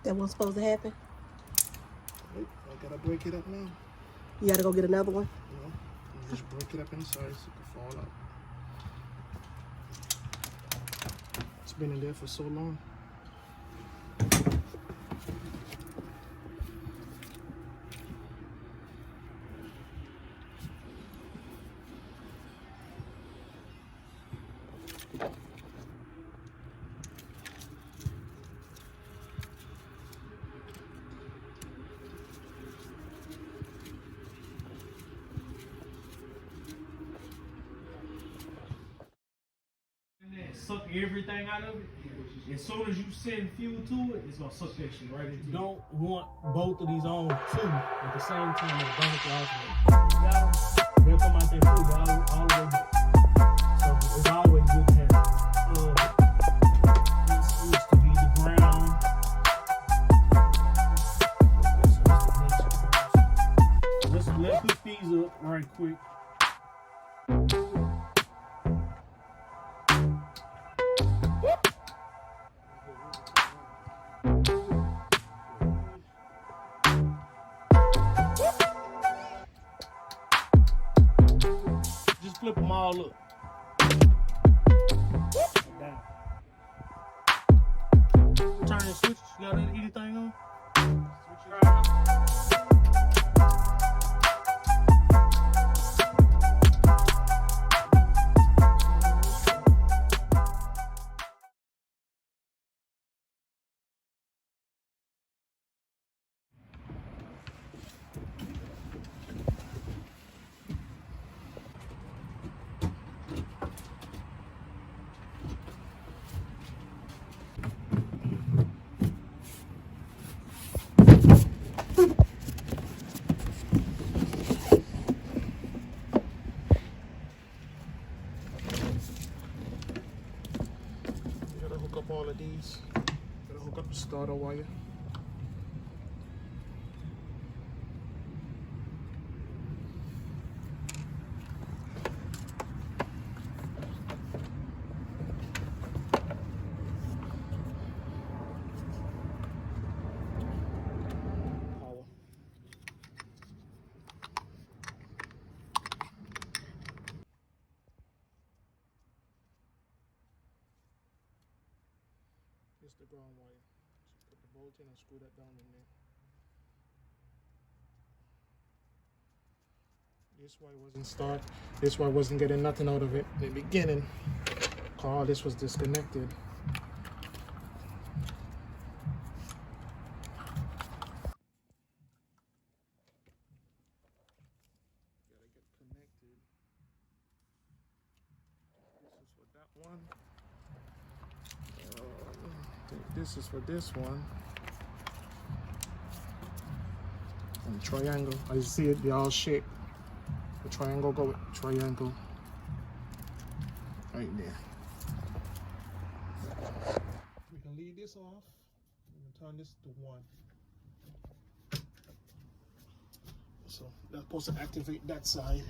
That was supposed to happen? Wait, I gotta break it up now. You gotta go get another one? No, you just break it up inside so it can fall out. It's been in there for so long. Suck everything out of it. As soon as you send fuel to it, it's gonna suck that shit right into it. Don't want both of these on too at the same time as burn the alternate. They'll come out there too, but all the way back. So it's always good to have this used to be the ground. Let's hook these up right quick. Just flip them all up. Down. Turn the switch. You got anything on? Switch it right. Hook up all of these. Gotta hook up the starter wire. Power. This is the ground wire. Just put the bolt in and screw that down in there. This wire wasn't start. This wire wasn't getting nothing out of it in the beginning. All this was disconnected. Gotta get connected. This is for that one. This is for this one. And the triangle, as you see it, they all shaped. The triangle go with triangle. Right there. We can leave this off. We can turn this to 1. So that's supposed to activate that side.